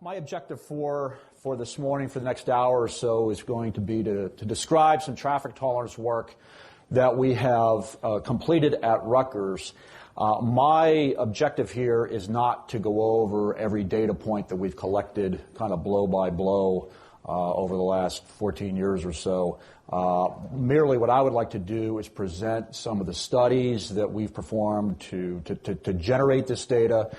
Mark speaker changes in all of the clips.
Speaker 1: My objective for this morning, for the next hour or so, is going to be to describe some traffic tolerance work that we have completed at Rutgers. My objective here is not to go over every data point that we've collected kind of blow by blow over the last 14 years or so. Merely what I would like to do is present some of the studies that we've performed to generate this data,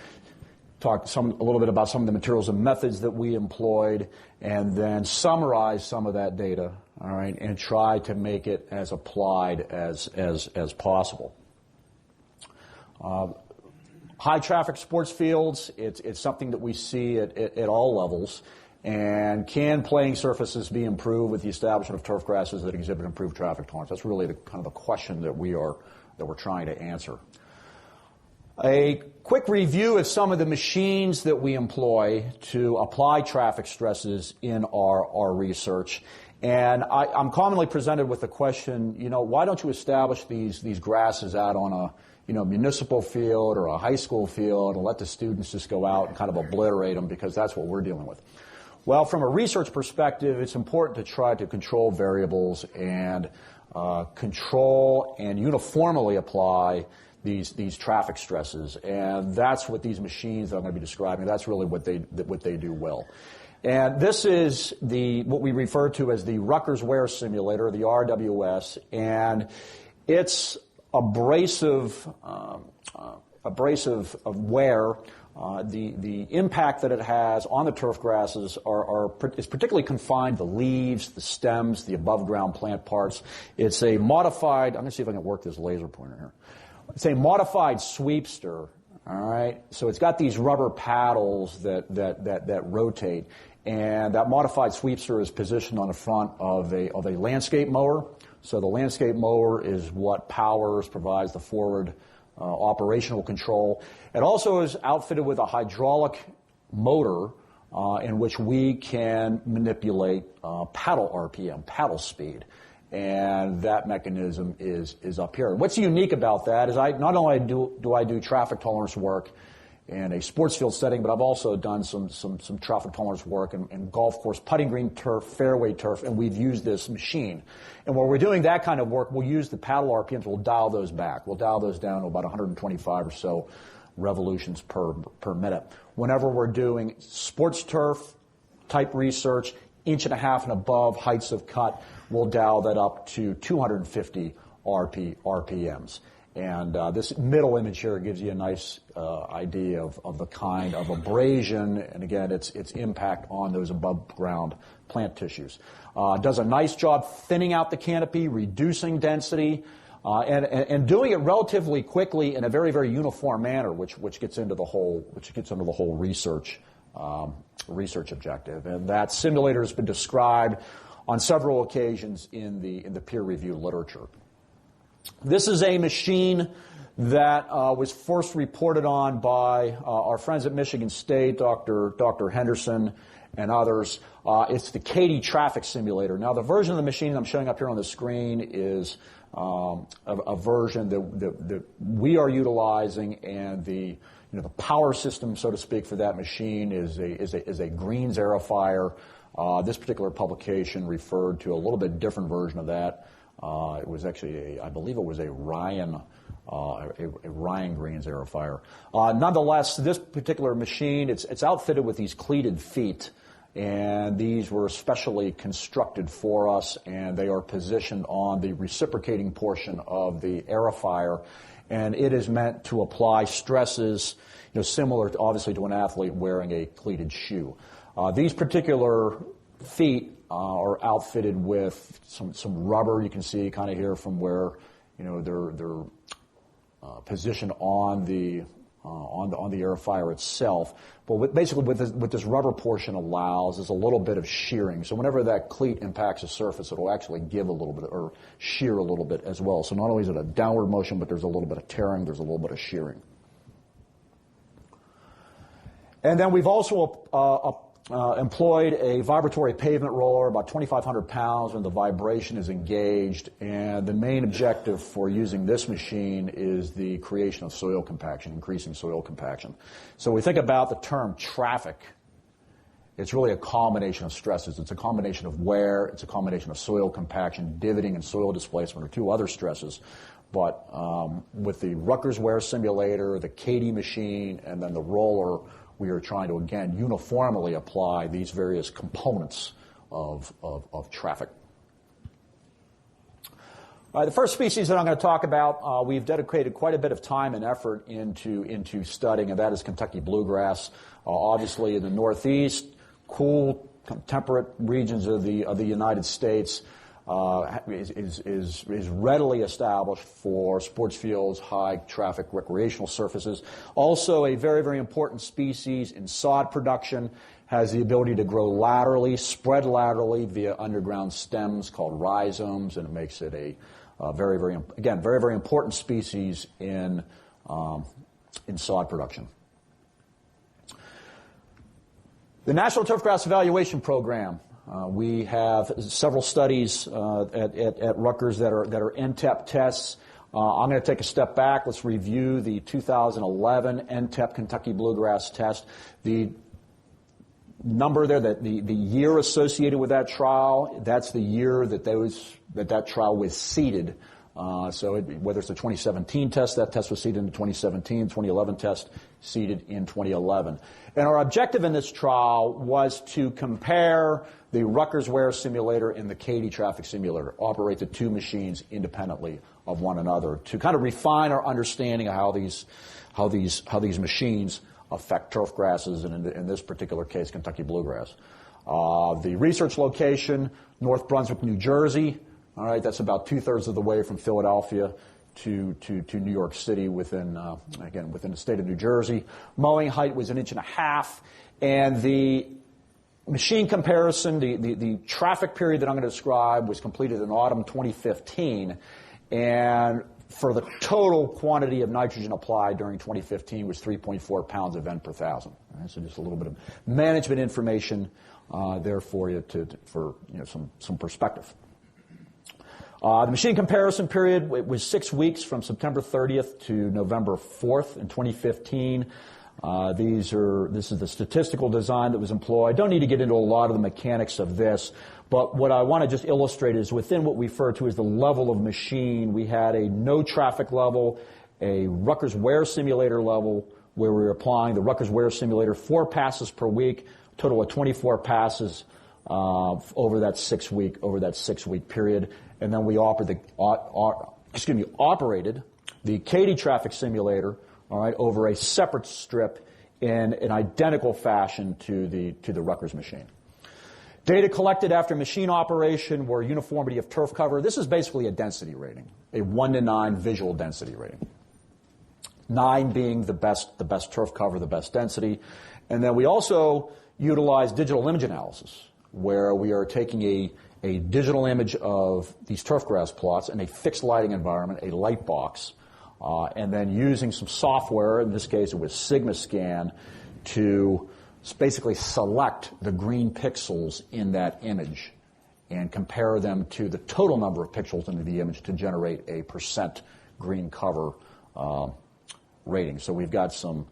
Speaker 1: talk a little bit about some of the materials and methods that we employed, and then summarize some of that data, all right, and try to make it as applied as possible. High traffic sports fields, it's something that we see at all levels. And can playing surfaces be improved with the establishment of turf grasses that exhibit improved traffic tolerance? That's really kind of the question that we're trying to answer. A quick review of some of the machines that we employ to apply traffic stresses in our research. And I'm commonly presented with the question, why don't you establish these grasses out on a municipal field or a high school field and let the students just go out and kind of obliterate them, because that's what we're dealing with. Well, from a research perspective, it's important to try to control variables and control and uniformly apply these traffic stresses, and that's what these machines that I'm going to be describing, that's really what they do well. And this is what we refer to as the Rutgers Wear Simulator, the RWS, and it's abrasive wear. The impact that it has on the turf grasses is particularly confined to the leaves, the stems, the above ground plant parts. It's a modified, I'm going to see if I can work this laser pointer here. It's a modified sweepster, all right? So it's got these rubber paddles that rotate, and that modified sweepster is positioned on the front of a landscape mower. So the landscape mower is what provides the forward operational control. It also is outfitted with a hydraulic motor in which we can manipulate paddle RPM, paddle speed. And that mechanism is up here. What's unique about that is not only do I do traffic tolerance work in a sports field setting, but I've also done some traffic tolerance work in golf course, putting green turf, fairway turf, and we've used this machine. And when we're doing that kind of work, we'll use the paddle RPMs, we'll dial those back. We'll dial those down to about 125 or so revolutions per minute. Whenever we're doing sports turf type research, 1.5 inches and above heights of cut, we'll dial that up to 250 RPMs. And this middle image here gives you a nice idea of the kind of abrasion, and again, its impact on those above ground plant tissues. Does a nice job thinning out the canopy, reducing density, and doing it relatively quickly in a very, very uniform manner, which gets into the whole research objective. And that simulator has been described on several occasions in the peer review literature. This is a machine that was first reported on by our friends at Michigan State, Dr. Henderson and others. It's the Katy traffic simulator. Now, the version of the machine I'm showing up here on the screen is a version that we are utilizing, and the power system, so to speak, for that machine is a Greens aerifier. This particular publication referred to a little bit different version of that. It was actually I believe it was a Ryan Greens aerifier. Nonetheless, this particular machine, it's outfitted with these cleated feet, and these were specially constructed for us, and they are positioned on the reciprocating portion of the aerifier, and it is meant to apply stresses, similar to, obviously, to an athlete wearing a cleated shoe. These particular feet are outfitted with some rubber. You can see kind of here from where they're positioned on the aerifier itself. But basically, what this rubber portion allows is a little bit of shearing. So whenever that cleat impacts a surface, it'll actually give a little bit or shear a little bit as well. So not only is it a downward motion, but there's a little bit of tearing. There's a little bit of shearing. And then we've also employed a vibratory pavement roller, about 2,500 pounds, when the vibration is engaged. And the main objective for using this machine is the creation of soil compaction, increasing soil compaction. So we think about the term traffic it's really a combination of stresses. It's a combination of wear, it's a combination of soil compaction, divoting, and soil displacement are two other stresses. But with the Rutgers wear simulator, the Katie machine, and then the roller, we are trying to, again, uniformly apply these various components of traffic. All right, the first species that I'm going to talk about, we've dedicated quite a bit of time and effort into studying, and that is Kentucky bluegrass. Obviously, in the Northeast, cool, temperate regions of the United States, is readily established for sports fields, high traffic recreational surfaces. Also, a very, very important species in sod production, has the ability to grow laterally, spread laterally via underground stems called rhizomes, and it makes it a very, very important species in sod production. The National Turfgrass Evaluation Program. We have several studies at Rutgers that are NTEP tests. I'm going to take a step back. Let's review the 2011 NTEP Kentucky Bluegrass test. The number there, the year associated with that trial, that's the year that trial was seeded. Whether it's the 2017 test, that test was seeded in 2017, 2011 test seeded in 2011. And our objective in this trial was to compare the Rutgers wear simulator and the Katy traffic simulator, operate the two machines independently of one another to kind of refine our understanding of how these machines affect turf grasses, and in this particular case, Kentucky bluegrass. The research location, North Brunswick, New Jersey. All right, that's about 2/3 of the way from Philadelphia to New York City within the state of New Jersey. Mowing height was 1.5 inches, and the machine comparison, the traffic period that I'm going to describe was completed in autumn 2015, and for the total quantity of nitrogen applied during 2015 was 3.4 pounds of N per thousand. Right, so just a little bit of management information there for you for some perspective. The machine comparison period was 6 weeks from September 30th to November 4th in 2015. This is the statistical design that was employed. I don't need to get into a lot of the mechanics of this, but what I want to just illustrate is within what we refer to as the level of machine, we had a no traffic level, a Rutgers wear simulator level, where we were applying the Rutgers wear simulator 4 passes per week, total of 24 passes over that 6 week period. And then we operated the Katy traffic simulator, all right, over a separate strip in an identical fashion to the Rutgers machine. Data collected after machine operation were uniformity of turf cover. This is basically a density rating, a 1 to 9 visual density rating. 9 being the best turf cover, the best density. And then we also utilize digital image analysis, where we are taking a digital image of these turf grass plots in a fixed lighting environment, a light box, and then using some software, in this case it was SigmaScan, to basically select the green pixels in that image and compare them to the total number of pixels in the image to generate a percent green cover rating. So we've got some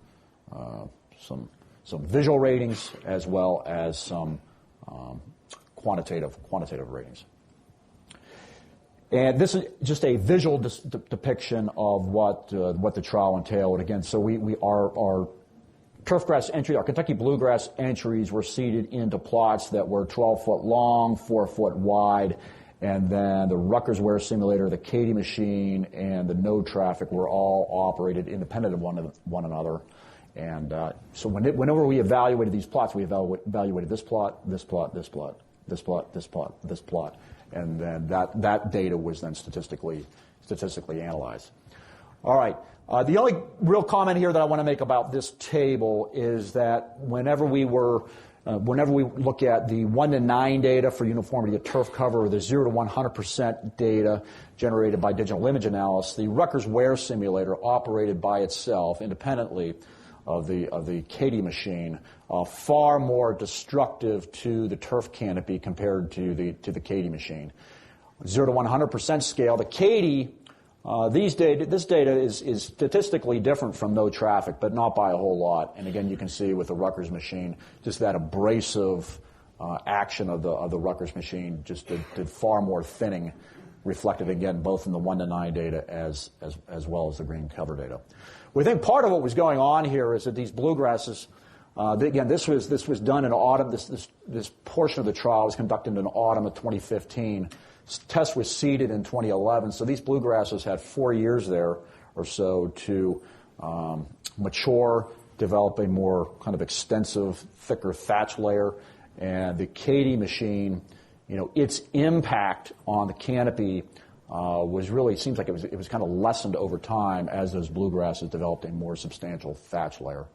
Speaker 1: visual ratings as well as some quantitative ratings. And this is just a visual depiction of what the trial entailed. Again, so our turfgrass entry, our Kentucky bluegrass entries were seeded into plots that were 12 foot long, 4 foot wide, and then the Rutgers wear simulator, the Katy machine, and the no traffic were all operated independent of one another. And so whenever we evaluated these plots, we evaluated this plot, this plot, this plot, this plot, this plot, this plot, and then that data was then statistically analyzed. All right. The only real comment here that I want to make about this table is that whenever we look at the 1 to 9 data for uniformity of turf cover, or the 0 to 100% data generated by digital image analysis, the Rutgers wear simulator operated by itself independently of the Katy machine, far more destructive to the turf canopy compared to the Katy machine. 0 to 100% scale, the Katy This data is statistically different from no traffic, but not by a whole lot. And again, you can see with the Rutgers machine, just that abrasive action of the Rutgers machine just did far more thinning, reflected again both in the 1 to 9 data as well as the green cover data. We think part of what was going on here is that these bluegrasses, again, this was done in autumn. This portion of the trial was conducted in autumn of 2015. This test was seeded in 2011, so these bluegrasses had 4 years there or so to mature, develop a more kind of extensive, thicker thatch layer. And the Katy machine, its impact on the canopy was really, it seems like it was kind of lessened over time as those bluegrasses developed a more substantial thatch layer.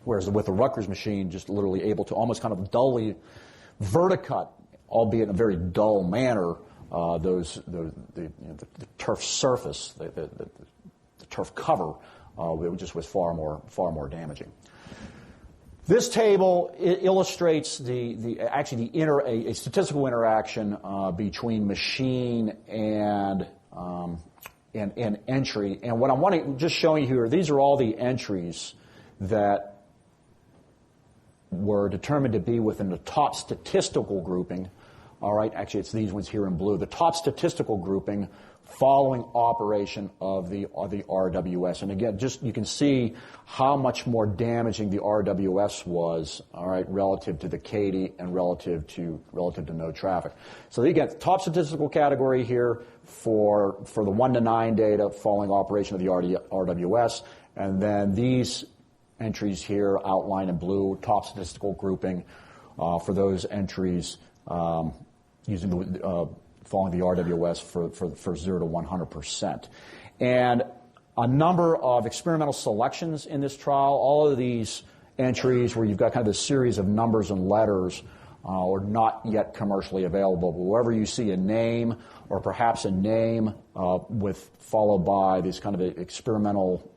Speaker 1: Whereas with the Rutgers machine, just literally able to almost kind of dully verticut, albeit in a very dull manner, the turf surface, the turf cover, it just was far more damaging. This table illustrates a statistical interaction between machine and entry. And what I want to just show you here, these are all the entries that were determined to be within the top statistical grouping. All right, actually, it's these ones here in blue. The top statistical grouping following operation of the RWS. And again, just you can see how much more damaging the RWS was, all right, relative to the Katy and relative to no traffic. So you get the top statistical category here for the 1 to 9 data following operation of the RWS, and then these entries here outlined in blue, top statistical grouping for those entries using the following the RWS for 0 to 100%. And a number of experimental selections in this trial, all of these entries where you've got kind of a series of numbers and letters are not yet commercially available. But wherever you see a name or perhaps a name followed by this kind of experimental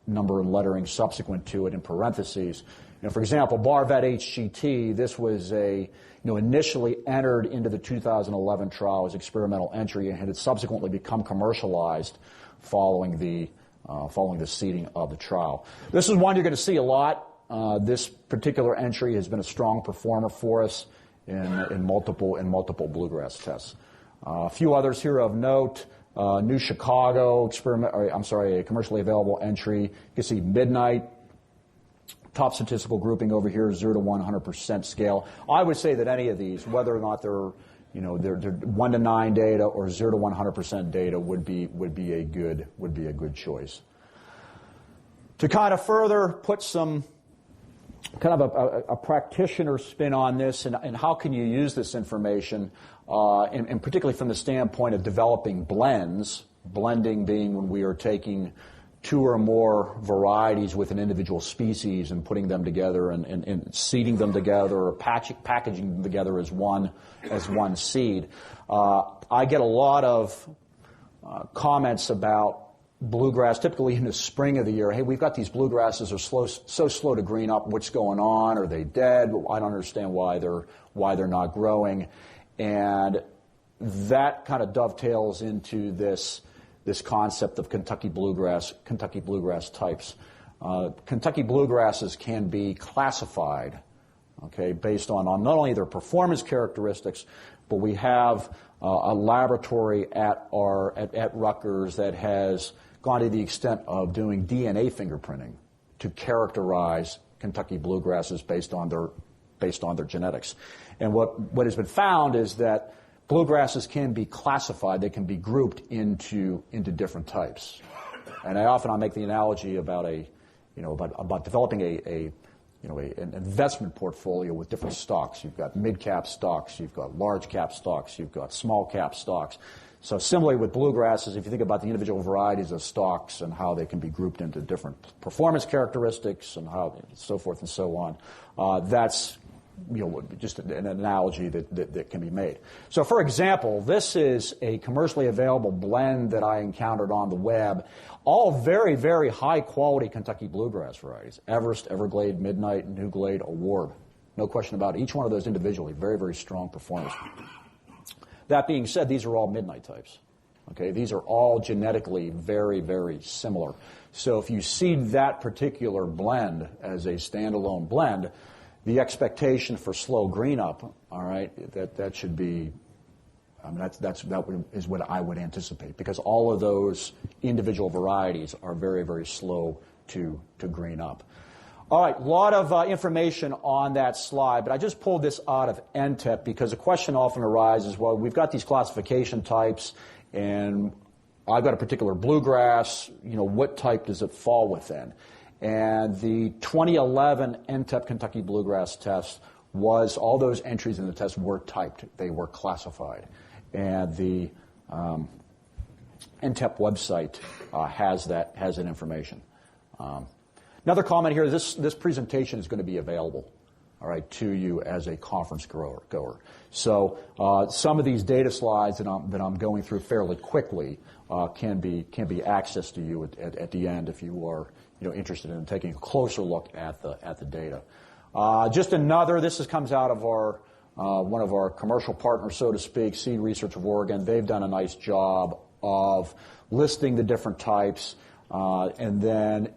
Speaker 1: number and lettering subsequent to it in parentheses. For example, Barvet HGT, this was initially entered into the 2011 trial as experimental entry and had subsequently become commercialized following the seeding of the trial. This is one you're going to see a lot. This particular entry has been a strong performer for us in multiple bluegrass tests. A few others here of note. New Chicago a commercially available entry. You can see Midnight. Top statistical grouping over here, 0 to 100% scale. I would say that any of these, whether or not they're 1 to 9 data or 0 to 100% data, would be a good choice. To kind of further put some kind of a practitioner spin on this, and how can you use this information, and particularly from the standpoint of developing blends, blending being when we are taking 2 or more varieties with an individual species and putting them together and seeding them together or packaging them together as one seed. I get a lot of comments about bluegrass, typically in the spring of the year. Hey, we've got these bluegrasses are so slow to green up. What's going on? Are they dead? I don't understand why they're not growing. And that kind of dovetails into this concept of Kentucky bluegrass types. Kentucky bluegrasses can be classified, okay, based on not only their performance characteristics, but we have a laboratory at Rutgers that has gone to the extent of doing DNA fingerprinting to characterize Kentucky bluegrasses based on their genetics. And what has been found is that bluegrasses can be classified; they can be grouped into different types. And I make the analogy about developing an investment portfolio with different stocks. You've got mid-cap stocks, you've got large-cap stocks, you've got small-cap stocks. So similarly with bluegrasses, if you think about the individual varieties of stocks and how they can be grouped into different performance characteristics and so forth and so on, that's just an analogy that can be made. So, for example, this is a commercially available blend that I encountered on the web, all very, very high-quality Kentucky bluegrass varieties. Everest, Everglade, Midnight, New Glade, Award. No question about it. Each one of those individually, very, very strong performers. That being said, these are all Midnight types. Okay, these are all genetically very, very similar. So if you seed that particular blend as a standalone blend, the expectation for slow green up, all right, that should be, I mean, that is what I would anticipate, because all of those individual varieties are very, very slow to green up. All right, a lot of information on that slide, but I just pulled this out of NTEP because the question often arises, well, we've got these classification types, and I've got a particular bluegrass, what type does it fall within? And the 2011 NTEP Kentucky Bluegrass test was, all those entries in the test were typed, they were classified. And the NTEP website has that information. Another comment here, this presentation is going to be available, all right, to you as a conference goer. So some of these data slides that I'm going through fairly quickly can be accessed to you at the end if you are interested in taking a closer look at the data. Just another, this comes out of our one of our commercial partners, so to speak, Seed Research of Oregon. They've done a nice job of listing the different types and then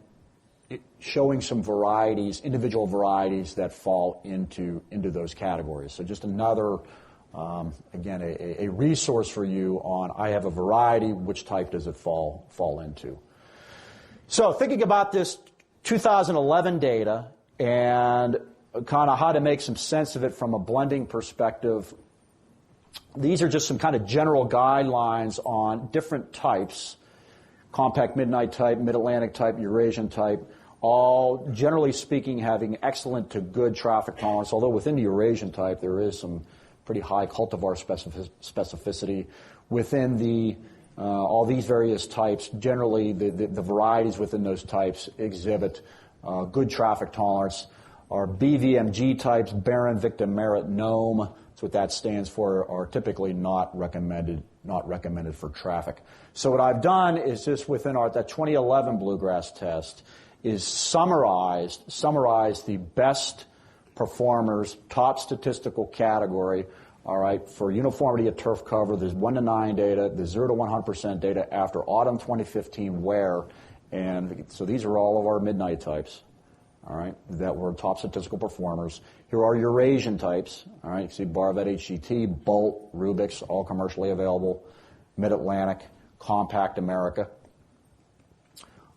Speaker 1: showing some varieties, individual varieties that fall into those categories. So just another, again, a resource for you on, I have a variety, which type does it fall into? So thinking about this 2011 data and kind of how to make some sense of it from a blending perspective, these are just some kind of general guidelines on different types: compact midnight type, mid-Atlantic type, Eurasian type, all generally speaking having excellent to good traffic tolerance, although within the Eurasian type there is some pretty high cultivar specificity. Within the all these various types, generally the varieties within those types exhibit good traffic tolerance. Our BVMG types, Barren, Victim, Merit, Gnome, that's what that stands for, are typically not recommended for traffic. So what I've done is just within that 2011 bluegrass test is summarize the best performers, top statistical category, all right, for uniformity of turf cover. There's 1 to 9 data, there's 0 to 100% data after autumn 2015 wear, and so these are all of our midnight types, all right, that were top statistical performers. Here are Eurasian types, all right, you see Barvet HGT, Bolt, Rubix, all commercially available, Mid-Atlantic, Compact America.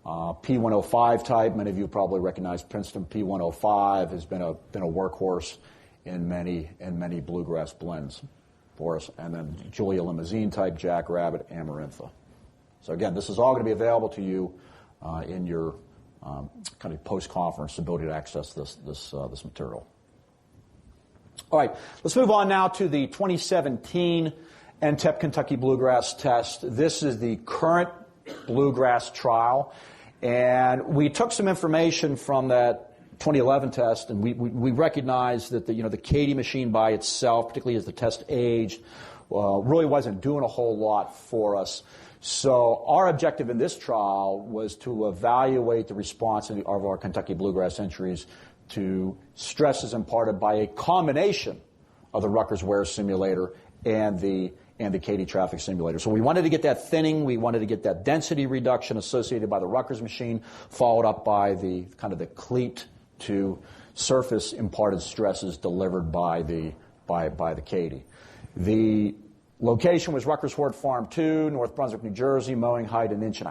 Speaker 1: P105 type, many of you probably recognize Princeton. P105 has been a workhorse in many bluegrass blends for us. And then Julia Limousine type, Jackrabbit, Amarantha. So again, this is all going to be available to you in your kind of post-conference ability to access this material. All right, let's move on now to the 2017 NTEP Kentucky Bluegrass test. This is the current bluegrass trial. And we took some information from that 2011 test, and we recognized that the Katy machine by itself, particularly as the test aged, really wasn't doing a whole lot for us. So our objective in this trial was to evaluate the response of our Kentucky Bluegrass entries to stresses imparted by a combination of the Rutgers Wear Simulator and the Katy Traffic Simulator. So we wanted to get that thinning, we wanted to get that density reduction associated by the Rutgers machine, followed up by the kind of the cleat to surface imparted stresses delivered by the Katy. The location was Rutgers Hort Farm 2, North Brunswick, New Jersey, mowing height 1.5 inches.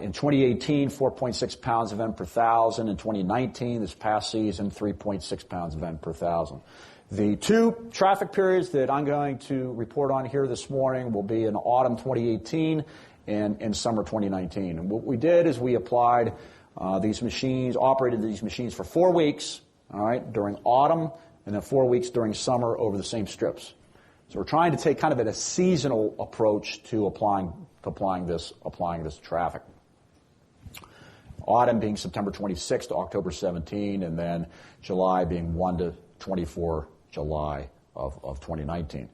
Speaker 1: In 2018, 4.6 pounds of N per thousand. In 2019, this past season, 3.6 pounds of N per thousand. The 2 traffic periods that I'm going to report on here this morning will be in autumn 2018 and in summer 2019. And what we did is we applied these machines, operated these machines for 4 weeks, all right, during autumn, and then 4 weeks during summer over the same strips. So we're trying to take kind of a seasonal approach to applying this traffic. Autumn being September 26 to October 17, and then July being 1 to 24 July of 2019.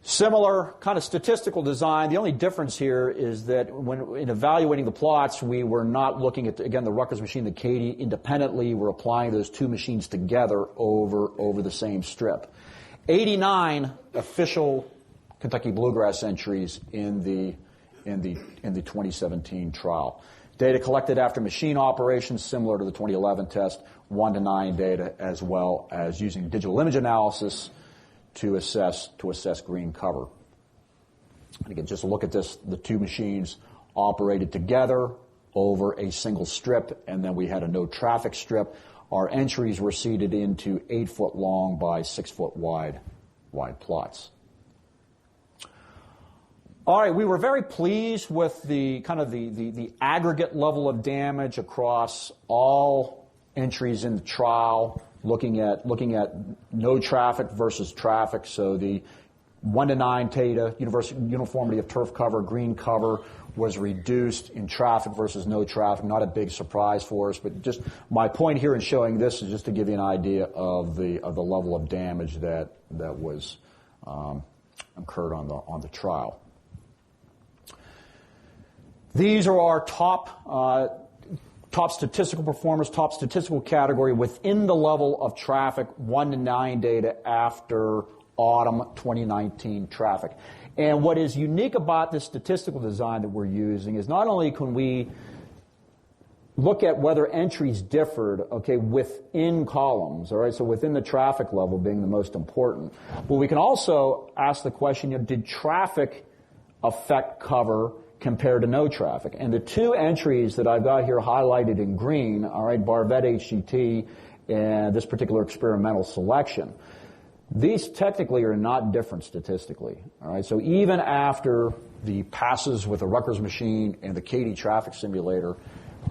Speaker 1: Similar kind of statistical design. The only difference here is that when in evaluating the plots, we were not looking at, again, the Rutgers machine, the Katy, independently. We're applying those 2 machines together over the same strip. 89 official Kentucky bluegrass entries in the 2017 trial. Data collected after machine operations, similar to the 2011 test, 1 to 9 data, as well as using digital image analysis to assess green cover. And again, just look at this, the two machines operated together over a single strip, and then we had a no traffic strip. Our entries were seeded into 8-foot long by 6-foot wide plots. All right, we were very pleased with the kind of the aggregate level of damage across all entries in the trial, looking at no traffic versus traffic. So the 1 to 9 data, uniformity of turf cover, green cover, was reduced in traffic versus no traffic. Not a big surprise for us, but just my point here in showing this is just to give you an idea of the level of damage that was incurred on the trial. These are our top statistical performers, top statistical category within the level of traffic, 1 to 9 data after autumn 2019 traffic. And what is unique about this statistical design that we're using is not only can we look at whether entries differed, okay, within columns, all right, so within the traffic level being the most important, but we can also ask the question, did traffic affect cover compared to no traffic? And the two entries that I've got here highlighted in green, all right, Barvette HGT and this particular experimental selection, these technically are not different statistically. All right, so even after the passes with the Rutgers machine and the Katy traffic simulator,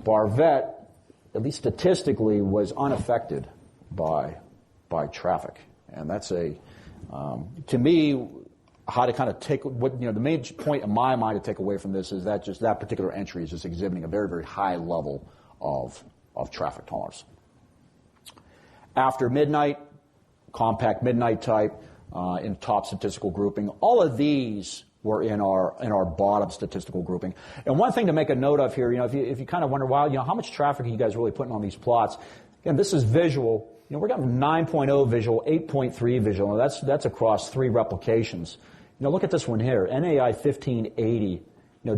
Speaker 1: Barvette, at least statistically, was unaffected by traffic, and that's to me, how to kind of take what the main point in my mind to take away from this is that just that particular entry is just exhibiting a very, very high level of traffic tolerance. After midnight, compact midnight type in top statistical grouping. All of these were in our bottom statistical grouping. And one thing to make a note of here, if you kind of wonder, well, how much traffic are you guys really putting on these plots? Again, this is visual. We're getting 9.0 visual, 8.3 visual. That's across 3 replications. Look at this one here, NAI 1580,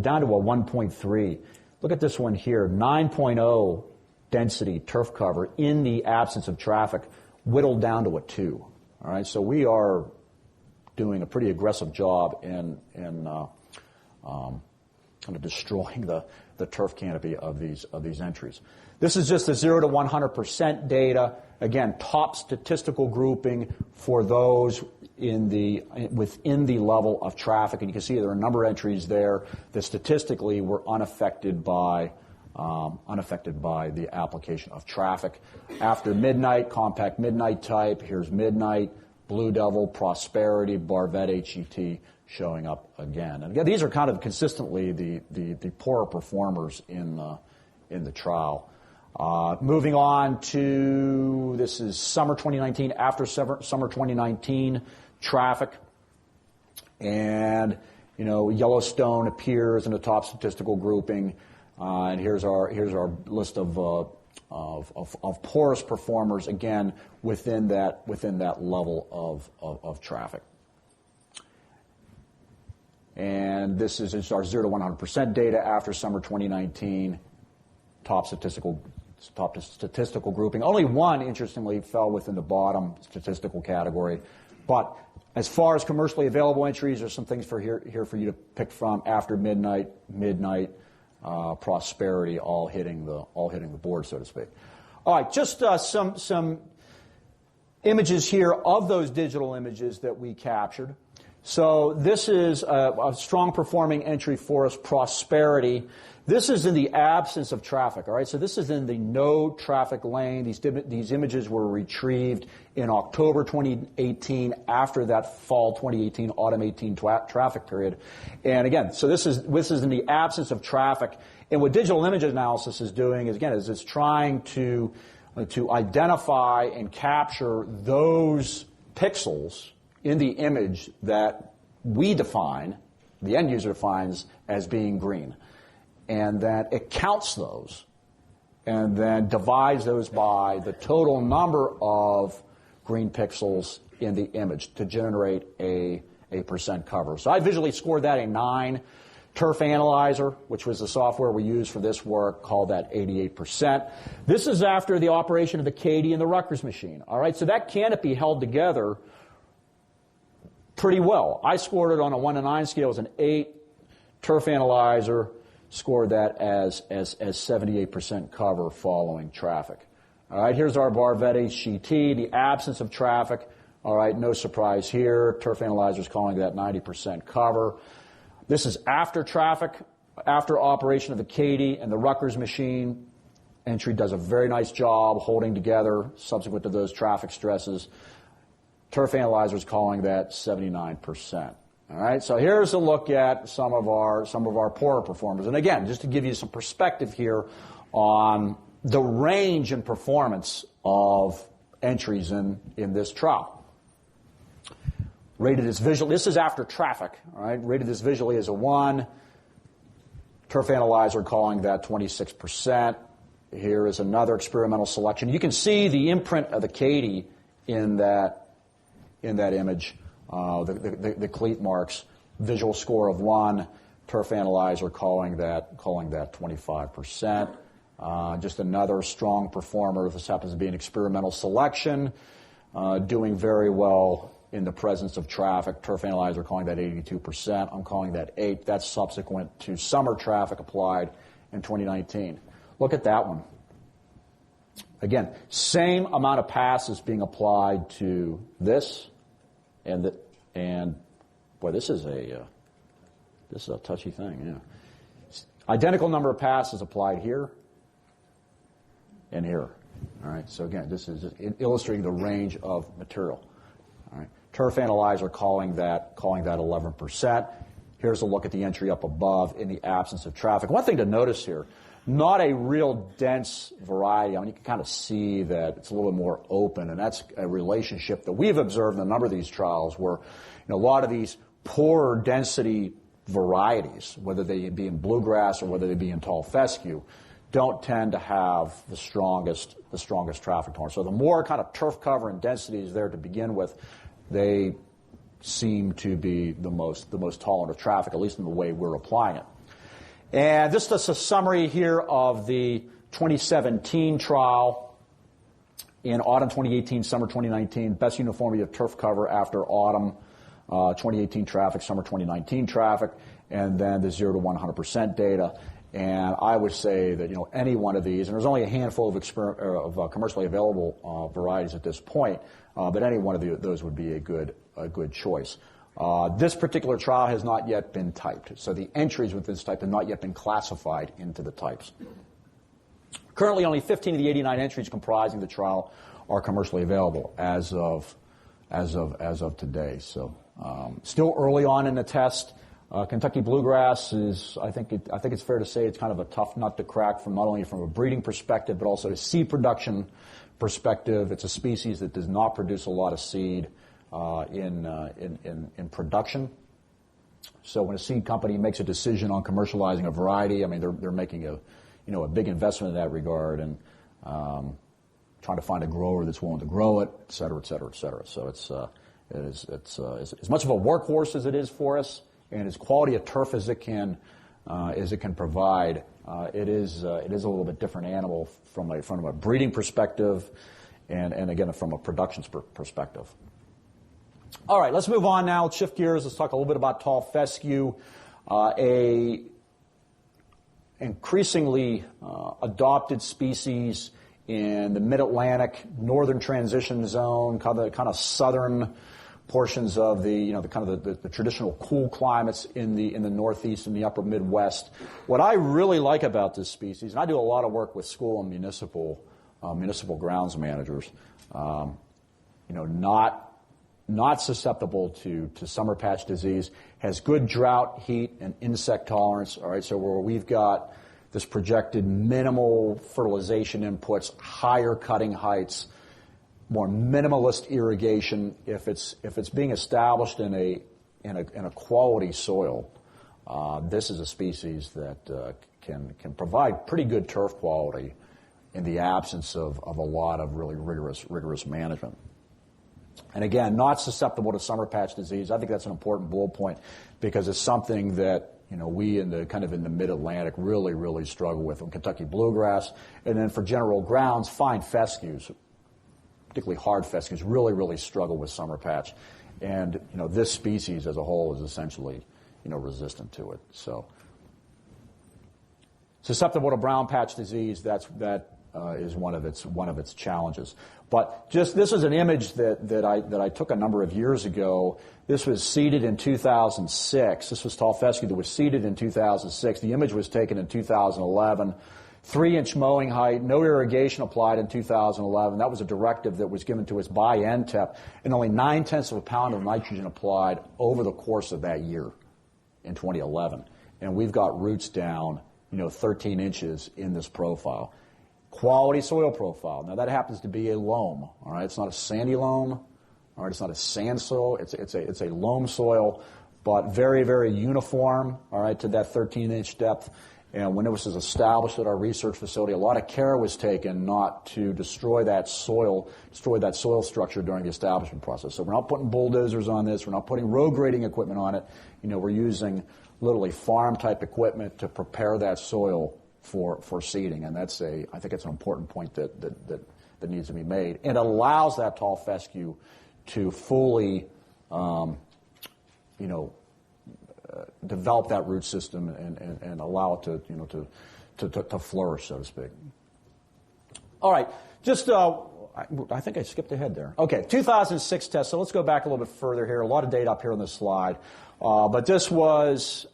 Speaker 1: down to a 1.3. Look at this one here, 9.0 density turf cover in the absence of traffic, whittled down to a 2. All right, so we are doing a pretty aggressive job in kind of destroying the turf canopy of these entries. This is just the 0 to 100% data. Again, top statistical grouping for those within the level of traffic, and you can see there are a number of entries there that statistically were unaffected by the application of traffic. After midnight, compact midnight type, here's midnight, Blue Devil, Prosperity, Barvette HGT showing up again. And again, these are kind of consistently the poorer performers in the trial. Moving on to, this is summer 2019, after summer 2019 traffic. And, Yellowstone appears in the top statistical grouping. And here's our list of poorest performers, again, within that level of traffic. And this is our 0 to 100% data after summer 2019, top statistical grouping. Only one, interestingly, fell within the bottom statistical category. But as far as commercially available entries, there's some things here for you to pick from after midnight, Prosperity, all hitting the board, so to speak. All right, just some images here of those digital images that we captured. So this is a strong performing entry for us, Prosperity. This is in the absence of traffic, all right? So this is in the no traffic lane. These images were retrieved in October 2018 after that fall 2018, autumn 18 traffic period. And again, so this is in the absence of traffic. And what digital image analysis is doing is, again, it's trying to identify and capture those pixels in the image that we define, the end user defines, as being green. And that it counts those and then divides those by the total number of green pixels in the image to generate a 78% cover. So I visually scored that a 9. Turf Analyzer, which was the software we used for this work, called that 88%. This is after the operation of the Cady and the Rutgers machine. All right, so that canopy held together pretty well. I scored it on a 1 to 9 scale as an 8. Turf Analyzer scored that as 78% cover following traffic. All right, here's our Barvetti Sheetee, the absence of traffic. All right, no surprise here. Turf Analyzer is calling that 90% cover. This is after traffic, after operation of the Cady and the Rutgers machine. Entry does a very nice job holding together subsequent to those traffic stresses. Turf Analyzer is calling that 79%. All right, so here's a look at some of our poorer performers. And again, just to give you some perspective here on the range in performance of entries in this trial. Rated as visual. This is after traffic. All right, rated as visually as a 1. Turf Analyzer calling that 26%. Here is another experimental selection. You can see the imprint of the Cady in that image. The cleat marks. Visual score of 1. Turf Analyzer calling that 25%. Just another strong performer. This happens to be an experimental selection, doing very well in the presence of traffic. Turf Analyzer calling that 82%. I'm calling that 8. That's subsequent to summer traffic applied in 2019. Look at that one. Again, same amount of passes being applied to this, and boy, this is a touchy thing. Yeah, identical number of passes applied here and here. All right. So again, this is just illustrating the range of material. All right. Turf Analyzer calling that 11%. Here's a look at the entry up above in the absence of traffic. One thing to notice here, not a real dense variety. I mean, you can kind of see that it's a little bit more open, and that's a relationship that we've observed in a number of these trials where, a lot of these poorer density varieties, whether they be in bluegrass or whether they be in tall fescue, don't tend to have the strongest traffic tolerance. So the more kind of turf cover and density is there to begin with, they seem to be the most tolerant of traffic, at least in the way we're applying it. And this is a summary here of the 2017 trial in autumn 2018, summer 2019, best uniformity of turf cover after autumn 2018 traffic, summer 2019 traffic, and then the 0 to 100% data. And I would say that any one of these, and there's only a handful of commercially available varieties at this point, but any one of those would be a good choice. This particular trial has not yet been typed, so the entries with this type have not yet been classified into the types. Currently, only 15 of the 89 entries comprising the trial are commercially available as of today. So, still early on in the test. Kentucky bluegrass is, I think it's fair to say, it's kind of a tough nut to crack from not only from a breeding perspective but also a seed production perspective. It's a species that does not produce a lot of seed in production. So when a seed company makes a decision on commercializing a variety, I mean they're making a big investment in that regard and trying to find a grower that's willing to grow it, et cetera, et cetera, et cetera. So it's as much of a workhorse as it is for us, and as quality a turf as it can provide. It is a little bit different animal from a breeding perspective, and again from a production perspective. All right, let's move on now. Let's shift gears. Let's talk a little bit about tall fescue, a increasingly adopted species in the Mid-Atlantic, northern transition zone, kind of southern portions of the traditional cool climates in the Northeast and the upper Midwest. What I really like about this species, and I do a lot of work with school and municipal grounds managers, not susceptible to summer patch disease, has good drought, heat, and insect tolerance. All right, so where we've got this projected minimal fertilization inputs, higher cutting heights, more minimalist irrigation. If it's being established in a quality soil, this is a species that can provide pretty good turf quality in the absence of a lot of really rigorous management. And again, not susceptible to summer patch disease. I think that's an important bullet point because it's something that we in the mid-Atlantic really struggle with on Kentucky bluegrass. And then for general grounds, fine fescues, particularly hard fescues, really struggle with summer patch. And this species as a whole is essentially resistant to it. So susceptible to brown patch disease, that is one of its challenges. But this is an image that I took a number of years ago. This was seeded in 2006. This was tall fescue that was seeded in 2006. The image was taken in 2011. 3-inch mowing height, no irrigation applied in 2011. That was a directive that was given to us by NTEP, and only 0.9 of a pound of nitrogen applied over the course of that year in 2011. And we've got roots down, 13 inches in this profile. Quality soil profile. Now that happens to be a loam. All right, it's not a sandy loam. All right, it's not a sand soil. It's a loam soil, but very uniform. All right, to that 13-inch depth. And when it was established at our research facility, a lot of care was taken not to destroy that soil structure during the establishment process. So we're not putting bulldozers on this. We're not putting road grading equipment on it. We're using literally farm-type equipment to prepare that soil for seeding. And I think it's an important point that needs to be made. And it allows that tall fescue to fully, develop that root system and allow it to flourish, so to speak. All right, I think I skipped ahead there. Okay, 2006 test. So let's go back a little bit further here. A lot of data up here on this slide. But this was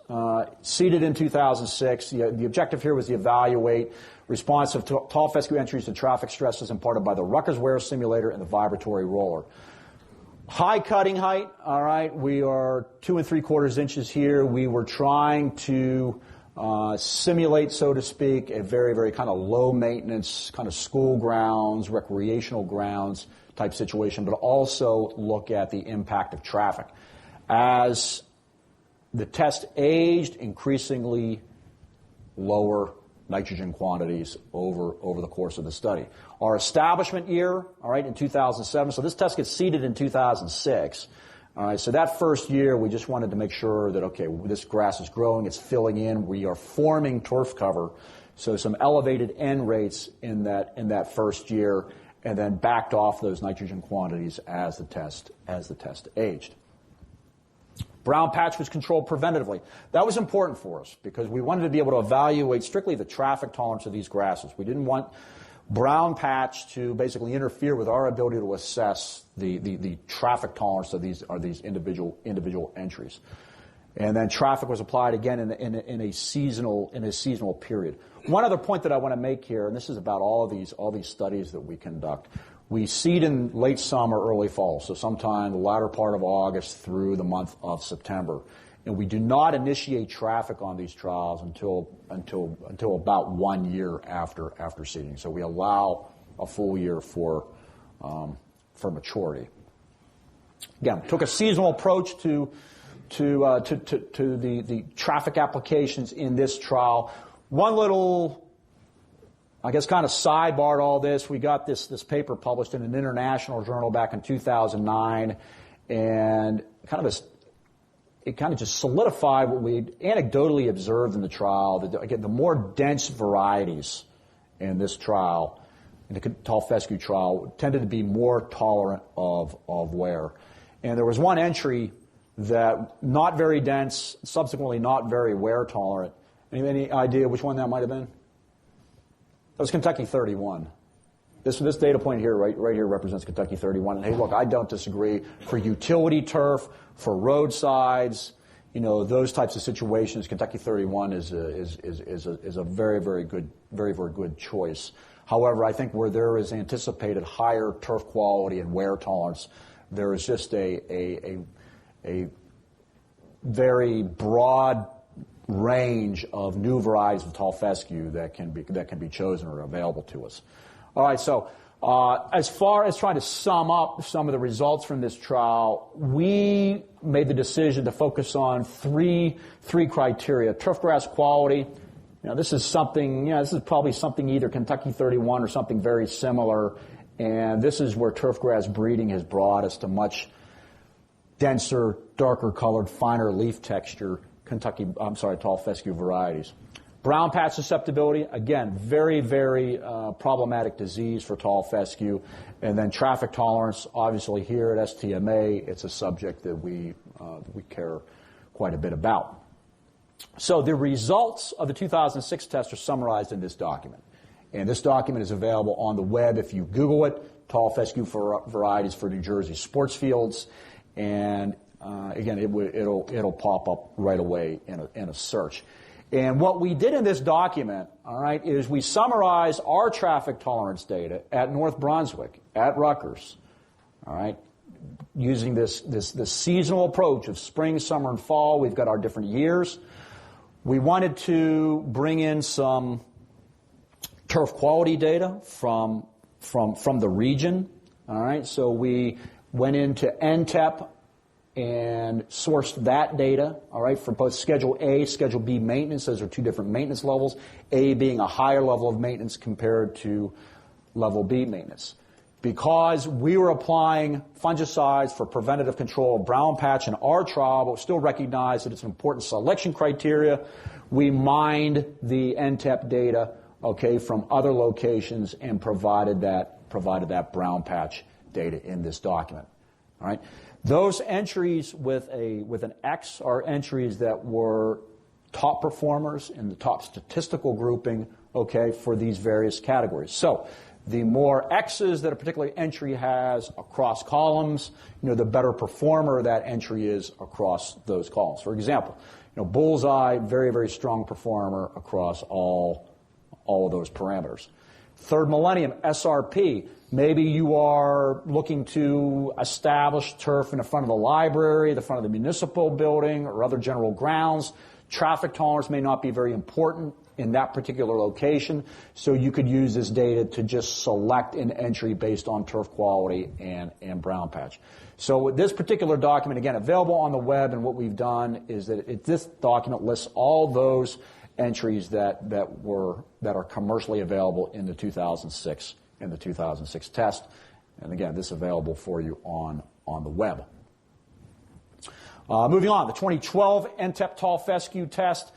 Speaker 1: seeded in 2006. The objective here was to evaluate response of tall fescue entries to traffic stresses imparted by the Rutgers wear simulator and the vibratory roller. High cutting height, all right, we are 2 3/4 inches here. We were trying to simulate, so to speak, a very kind of low maintenance, kind of school grounds, recreational grounds type situation, but also look at the impact of traffic. As the test aged, increasingly lower nitrogen quantities over the course of the study. Our establishment year, all right, in 2007, so this test gets seeded in 2006. All right, so that first year, we just wanted to make sure that, okay, this grass is growing, it's filling in, we are forming turf cover, so some elevated N rates in that first year, and then backed off those nitrogen quantities as the test aged. Brown patch was controlled preventatively. That was important for us because we wanted to be able to evaluate strictly the traffic tolerance of these grasses. We didn't want brown patch to basically interfere with our ability to assess the traffic tolerance of these individual entries. And then traffic was applied again in a seasonal period. One other point that I want to make here, and this is about all these studies that we conduct. We seed in late summer, early fall, so sometime the latter part of August through the month of September. And we do not initiate traffic on these trials until about 1 year after seeding. So we allow a full year for maturity. Again, took a seasonal approach to the traffic applications in this trial. One little, I guess, kind of sidebarred all this. We got this paper published in an international journal back in 2009, and it kind of just solidified what we anecdotally observed in the trial. That again, the more dense varieties in this trial, in the tall fescue trial, tended to be more tolerant of wear. And there was one entry that not very dense, subsequently not very wear tolerant. Any idea which one that might have been? That was Kentucky 31. This data point here, right here, represents Kentucky 31. And hey, look, I don't disagree. For utility turf, for roadsides, those types of situations, Kentucky 31 is a very good choice. However, I think where there is anticipated higher turf quality and wear tolerance, there is just a very broad range of new varieties of tall fescue that can be chosen or available to us. All right, so as far as trying to sum up some of the results from this trial, we made the decision to focus on three criteria: turfgrass quality. This is probably something either Kentucky 31 or something very similar, And this is where turfgrass breeding has brought us to much denser, darker colored, finer leaf texture tall fescue varieties. Brown patch susceptibility, again, very, very problematic disease for tall fescue. And then traffic tolerance, obviously here at STMA, it's a subject that we care quite a bit about. So the results of the 2006 test are summarized in this document. And this document is available on the web if you Google it, tall fescue varieties for New Jersey sports fields. And again, it'll pop up right away in a search. And what we did in this document, all right, is we summarized our traffic tolerance data at North Brunswick, at Rutgers, all right, using this seasonal approach of spring, summer, and fall. We've got our different years. We wanted to bring in some turf quality data from the region, all right. So we went into NTEP and sourced that data, all right, for both Schedule A, Schedule B maintenance. Those are two different maintenance levels, A being a higher level of maintenance compared to Level B maintenance. Because we were applying fungicides for preventative control of brown patch in our trial, but still recognize that it's an important selection criteria, we mined the NTEP data, okay, from other locations and provided that brown patch data in this document, all right. Those entries with an X are entries that were top performers in the top statistical grouping, okay, for these various categories. So the more X's that a particular entry has across columns, the better performer that entry is across those columns. For example, bullseye, very, very strong performer across all of those parameters. Third millennium, SRP. Maybe you are looking to establish turf in the front of the library, the front of the municipal building, or other general grounds. Traffic tolerance may not be very important in that particular location, so you could use this data to just select an entry based on turf quality and brown patch. So with this particular document, again, available on the web, and what we've done is that this document lists all those entries that are commercially available in the 2006 test. And again, this is available for you on the web. Moving on, the 2012 NTEP tall fescue test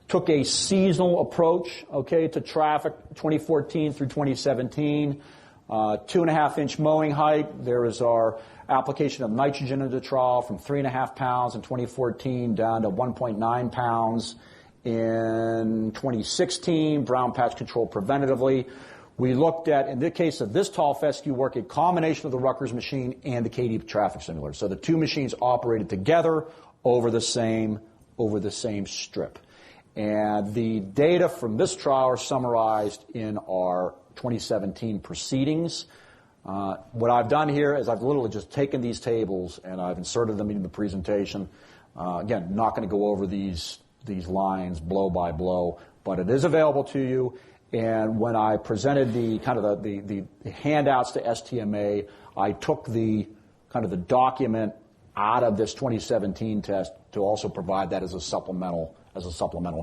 Speaker 1: took a seasonal approach, okay, to traffic 2014 through 2017. 2.5-inch mowing height. There is our application of nitrogen into the trial from 3.5 pounds in 2014 down to 1.9 pounds in 2016. Brown patch control preventatively. We looked at, in the case of this tall fescue work, a combination of the Rutgers machine and the KD traffic simulator. So the two machines operated together over the same strip. And the data from this trial are summarized in our 2017 proceedings. What I've done here is I've literally just taken these tables and I've inserted them into the presentation. Again, not going to go over these lines blow by blow, but it is available to you. And when I presented the handouts to STMA, I took the document out of this 2017 test to also provide that as a supplemental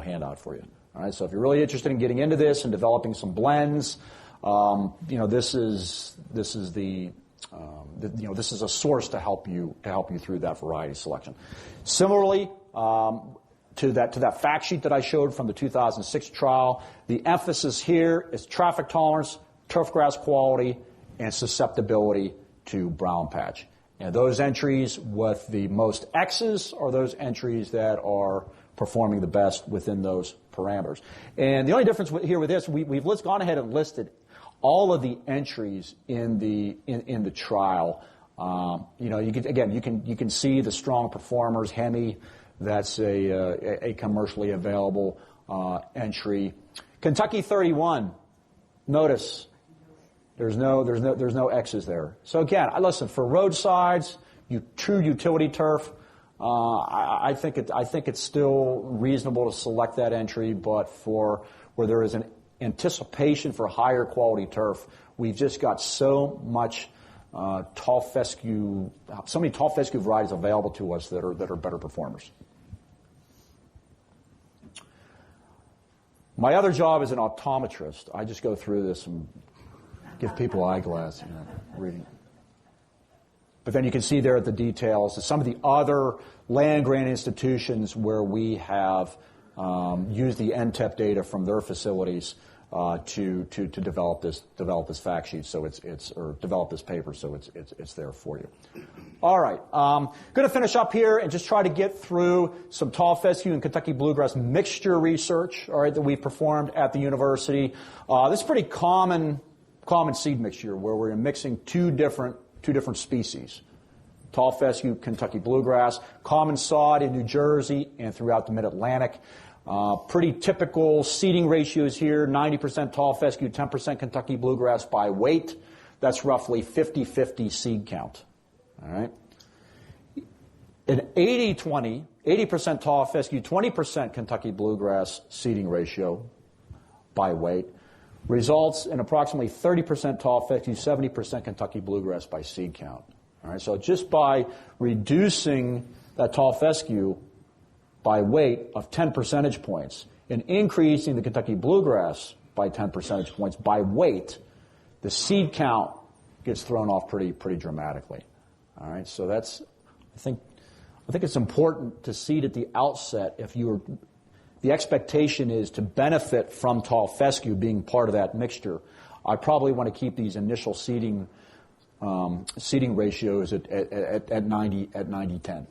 Speaker 1: handout for you. All right. So if you're really interested in getting into this and developing some blends, this is a source to help you through that variety selection. Similarly, to that fact sheet that I showed from the 2006 trial, the emphasis here is traffic tolerance, turfgrass quality, and susceptibility to brown patch. And those entries with the most X's are those entries that are performing the best within those parameters. And the only difference here with this, we've gone ahead and listed all of the entries in the trial. You can see the strong performers. Hemi, that's a commercially available entry. Kentucky 31. Notice there's no X's there. So again, listen, for roadsides, true utility turf, I think it's still reasonable to select that entry, but for where there is an anticipation for higher quality turf, we've just got so many tall fescue varieties available to us that are better performers. My other job is an optometrist. I just go through this and Give people eyeglass, reading. But then you can see there at the details some of the other land-grant institutions where we have used the NTEP data from their facilities to develop this fact sheet. So or develop this paper. So it's there for you. All right, going to finish up here and just try to get through some tall fescue and Kentucky bluegrass mixture research. All right, that we performed at the university. This is pretty common seed mixture where we're mixing two different species. Tall fescue, Kentucky bluegrass, common sod in New Jersey and throughout the Mid-Atlantic. Pretty typical seeding ratios here, 90% tall fescue, 10% Kentucky bluegrass by weight. That's roughly 50-50 seed count. All right. An 80-20, 80% tall fescue, 20% Kentucky bluegrass seeding ratio by weight results in approximately 30% tall fescue, 70% Kentucky bluegrass by seed count. All right. So just by reducing that tall fescue by weight of 10 percentage points and increasing the Kentucky bluegrass by 10 percentage points by weight, the seed count gets thrown off pretty dramatically. All right, so I think it's important to seed at the outset. The expectation is to benefit from tall fescue being part of that mixture. I probably want to keep these initial seeding ratios at 90-10.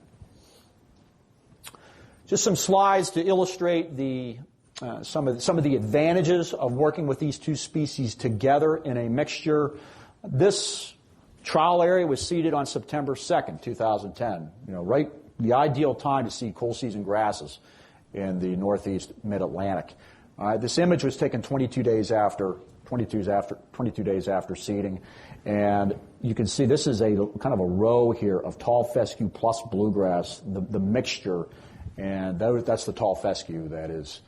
Speaker 1: Just some slides to illustrate some of the advantages of working with these two species together in a mixture. This trial area was seeded on September 2nd, 2010. Right, the ideal time to seed cool season grasses in the northeast Mid-Atlantic. This image was taken 22 days after seeding, and you can see this is a kind of a row here of tall fescue plus bluegrass, the mixture. And that's the tall fescue that is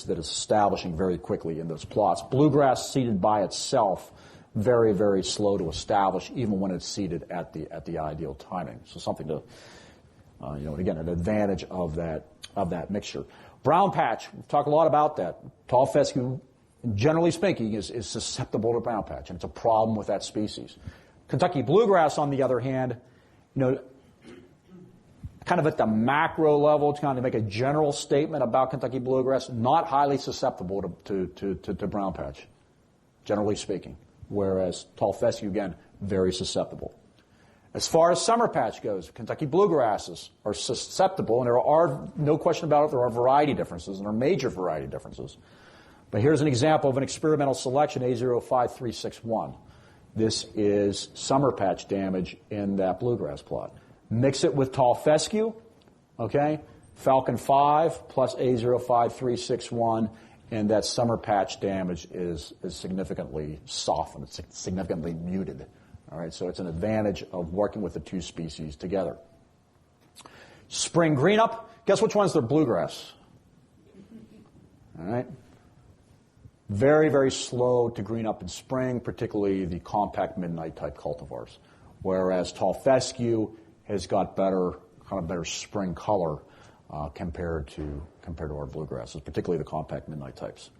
Speaker 1: establishing very quickly in those plots. Bluegrass seeded by itself, very, very slow to establish, even when it's seeded at the ideal timing. So something to, again, an advantage of that mixture. Brown patch, we've talked a lot about that. Tall fescue, generally speaking, is susceptible to brown patch, and it's a problem with that species. Kentucky bluegrass, on the other hand, kind of at the macro level, to kind of make a general statement about Kentucky bluegrass, not highly susceptible to brown patch, generally speaking, whereas tall fescue, again, very susceptible. As far as summer patch goes, Kentucky bluegrasses are susceptible, and there are, no question about it, there are variety differences, and there are major variety differences. But here's an example of an experimental selection, A05361. This is summer patch damage in that bluegrass plot. Mix it with tall fescue, okay, Falcon 5 plus A05361, and that summer patch damage is significantly softened, it's significantly muted. All right, so it's an advantage of working with the two species together. Spring green up, guess which ones are bluegrass? All right. Very, very slow to green up in spring, particularly the compact midnight type cultivars, whereas tall fescue has got better spring color compared to our bluegrasses, particularly the compact midnight types.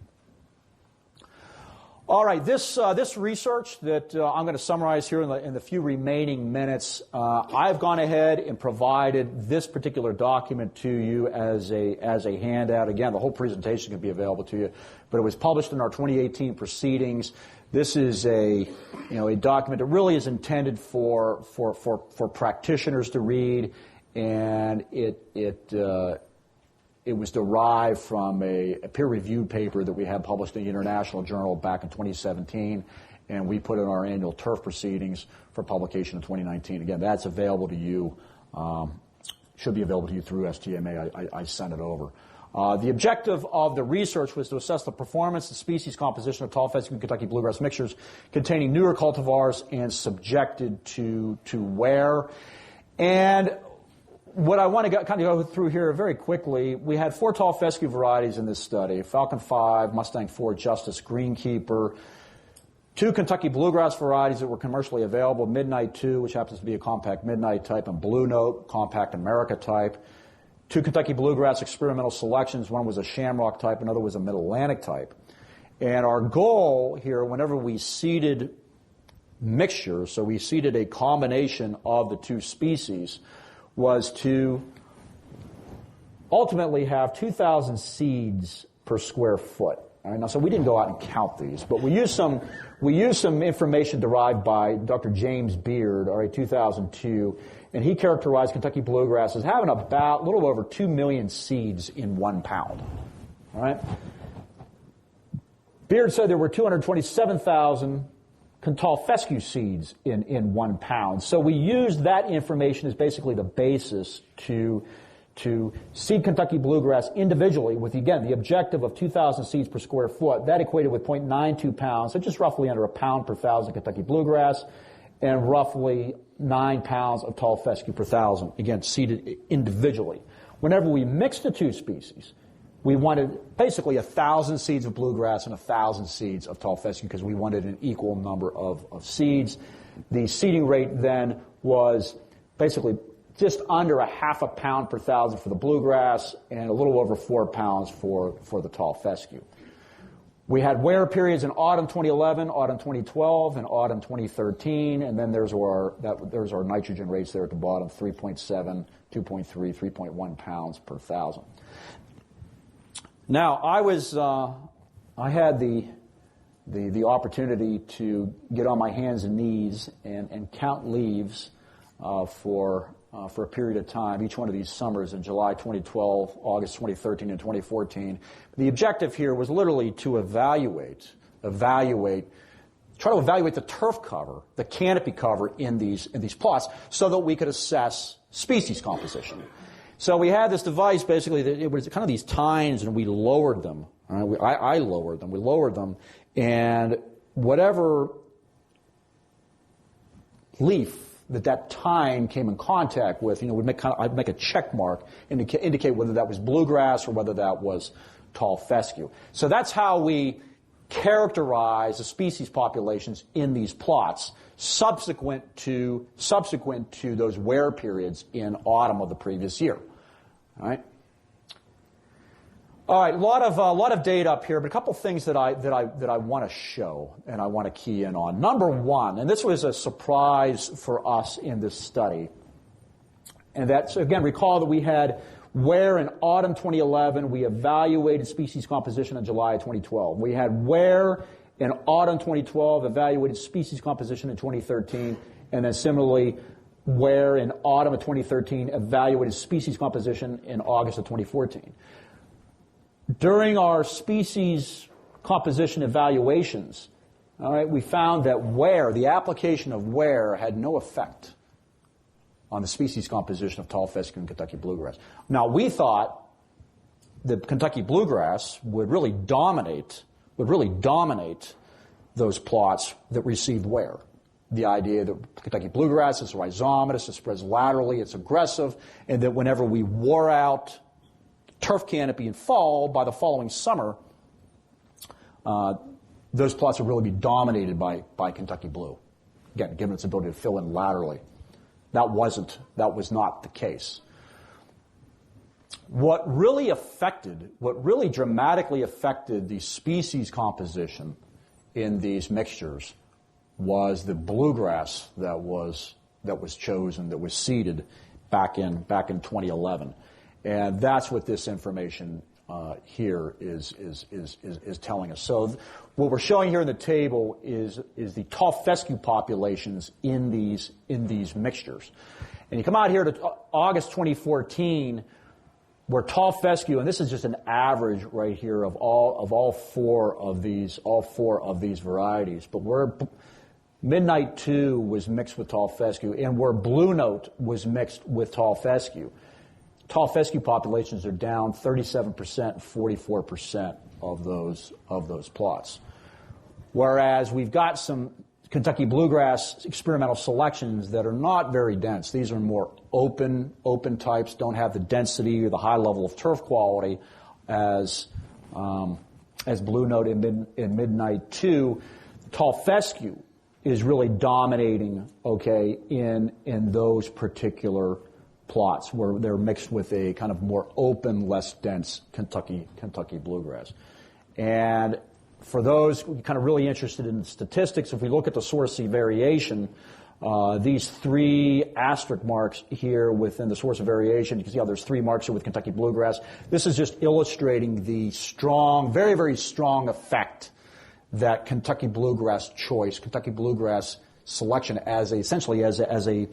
Speaker 1: All right, this research that I'm going to summarize here in the few remaining minutes, I've gone ahead and provided this particular document to you as a handout. Again, the whole presentation can be available to you, but it was published in our 2018 proceedings. This is a document that really is intended for practitioners to read, and it was derived from a peer-reviewed paper that we had published in the International Journal back in 2017, and we put in our annual turf proceedings for publication in 2019. Again, that's available to you, should be available to you through STMA. I sent it over. The objective of the research was to assess the performance and species composition of tall fescue and Kentucky bluegrass mixtures containing newer cultivars and subjected to wear. And what I want to kind of go through here very quickly, we had 4 tall fescue varieties in this study: Falcon 5, Mustang 4, Justice, Greenkeeper. 2 Kentucky bluegrass varieties that were commercially available: Midnight 2, which happens to be a compact midnight type, and Blue Note, compact America type. 2 Kentucky bluegrass experimental selections. One was a Shamrock type, another was a Mid-Atlantic type. And our goal here, whenever we seeded mixtures, so we seeded a combination of the two species, was to ultimately have 2,000 seeds per square foot. All right, now, so we didn't go out and count these, but we used some information derived by Dr. James Beard, all right, 2002, and he characterized Kentucky bluegrass as having about a little over 2 million seeds in 1 pound. All right. Beard said there were 227,000 tall fescue seeds in 1 pound. So we used that information as basically the basis to seed Kentucky bluegrass individually with, again, the objective of 2,000 seeds per square foot. That equated with 0.92 pounds, so just roughly under a pound per thousand Kentucky bluegrass, and roughly 9 pounds of tall fescue per thousand, again, seeded individually. Whenever we mixed the two species, we wanted basically 1,000 seeds of bluegrass and 1,000 seeds of tall fescue because we wanted an equal number of seeds. The seeding rate then was basically just under a half a pound per thousand for the bluegrass and a little over 4 pounds for the tall fescue. We had wear periods in autumn 2011, autumn 2012, and autumn 2013, and then there's our nitrogen rates there at the bottom, 3.7, 2.3, 3.1 pounds per thousand. Now, I had the opportunity to get on my hands and knees and count leaves for a period of time, each one of these summers in July 2012, August 2013, and 2014. The objective here was literally to try to evaluate the turf cover, the canopy cover in these plots, so that we could assess species composition. So we had this device, basically, that it was kind of these tines, and we lowered them. I lowered them. We lowered them, and whatever leaf that tine came in contact with, I'd make a check mark and indicate whether that was bluegrass or whether that was tall fescue. So that's how we characterize the species populations in these plots subsequent to those wear periods in autumn of the previous year. All right. All right, a lot of data up here, but a couple things that I want to show and I want to key in on. Number one, and this was a surprise for us in this study, and that's, again, recall that we had wear in autumn 2011. We evaluated species composition in July of 2012. We had wear in autumn 2012, evaluated species composition in 2013, and then similarly, wear in autumn of 2013, evaluated species composition in August of 2014. During our species composition evaluations, all right, we found that wear, the application of wear, had no effect on the species composition of tall fescue and Kentucky bluegrass. Now, we thought that Kentucky bluegrass would really dominate those plots that received wear. The idea that Kentucky bluegrass is rhizomatous, it spreads laterally, it's aggressive, and that whenever we wore out turf canopy in fall, by the following summer, those plots would really be dominated by Kentucky blue. Again, given its ability to fill in laterally. That was not the case. What really dramatically affected the species composition in these mixtures was the bluegrass that was chosen, that was seeded back in 2011. And that's what this information here is telling us. So what we're showing here in the table is the tall fescue populations in these mixtures. And you come out here to August 2014, where tall fescue, and this is just an average right here of all four of these varieties, but where Midnight 2 was mixed with tall fescue, and where Blue Note was mixed with tall fescue, tall fescue populations are down 37%, 44% of those plots. Whereas we've got some Kentucky bluegrass experimental selections that are not very dense. These are more open types, don't have the density or the high level of turf quality as Blue Note in Midnight 2. Tall fescue is really dominating, okay, in those particular plots where they're mixed with a kind of more open, less dense Kentucky bluegrass. And for those kind of really interested in statistics, if we look at the source of variation, these 3 asterisk marks here within the source of variation, you can see how there's 3 marks here with Kentucky bluegrass. This is just illustrating the strong, very, very strong effect that Kentucky bluegrass choice, Kentucky bluegrass selection essentially as a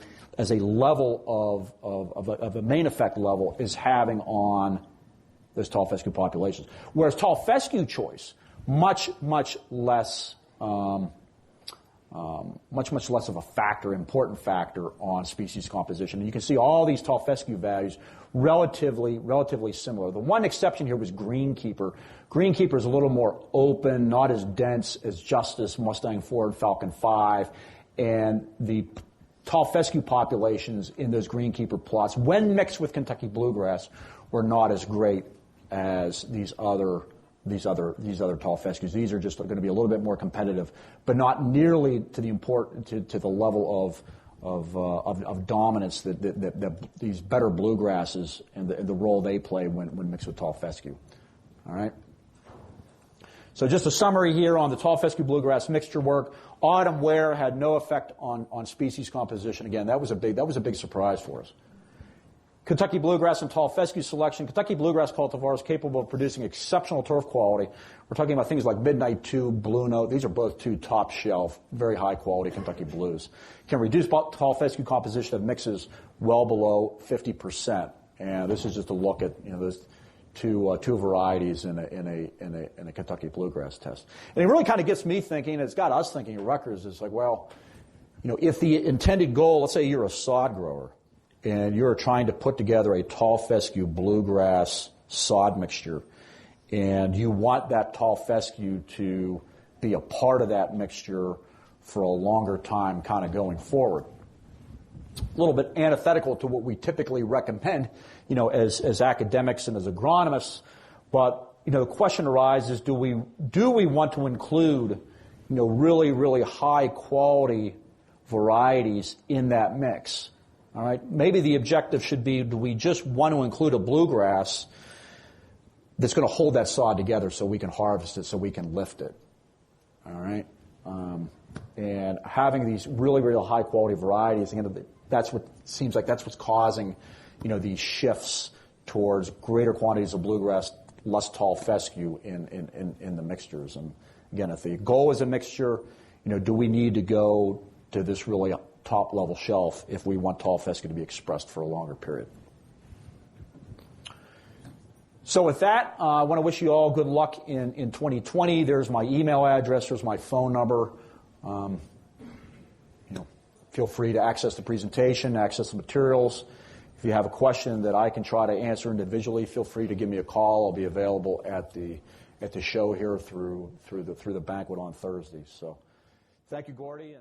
Speaker 1: level of a main effect level is having on those tall fescue populations. Whereas tall fescue choice, much less of a factor, important factor on species composition. And you can see all these tall fescue values relatively similar. The one exception here was greenkeeper. Greenkeeper is a little more open, not as dense as Justice, Mustang Ford, Falcon 5, and the tall fescue populations in those greenkeeper plots, when mixed with Kentucky bluegrass, were not as great as these other tall fescues. These are just going to be a little bit more competitive, but not nearly to the level of dominance that these better bluegrasses and the role they play when mixed with tall fescue. All right. So just a summary here on the tall fescue bluegrass mixture work. Autumn wear had no effect on species composition. Again, that was a big surprise for us. Kentucky bluegrass and tall fescue selection. Kentucky bluegrass cultivars capable of producing exceptional turf quality. We're talking about things like Midnight 2, Blue Note. These are both 2 top shelf, very high quality Kentucky blues. Can reduce tall fescue composition of mixes well below 50%. And this is just a look at those two varieties in a Kentucky bluegrass test. And it really kind of gets me thinking. It's got us thinking at Rutgers. It's like, well, if the intended goal, let's say you're a sod grower, and you're trying to put together a tall fescue bluegrass sod mixture, and you want that tall fescue to be a part of that mixture for a longer time kind of going forward. A little bit antithetical to what we typically recommend, as academics and as agronomists, but the question arises, do we want to include really high quality varieties in that mix? All right. Maybe the objective should be, do we just want to include a bluegrass that's going to hold that sod together so we can harvest it, so we can lift it? All right. And having these really high quality varieties, again, that's what seems like that's what's causing, these shifts towards greater quantities of bluegrass, less tall fescue in the mixtures. And again, if the goal is a mixture, do we need to go to this really top level shelf if we want tall fescue to be expressed for a longer period? So with that, I want to wish you all good luck in 2020. There's my email address. There's my phone number. Feel free to access the presentation, access the materials. If you have a question that I can try to answer individually, feel free to give me a call. I'll be available at the show here through the banquet on Thursday. So, thank you, Gordy.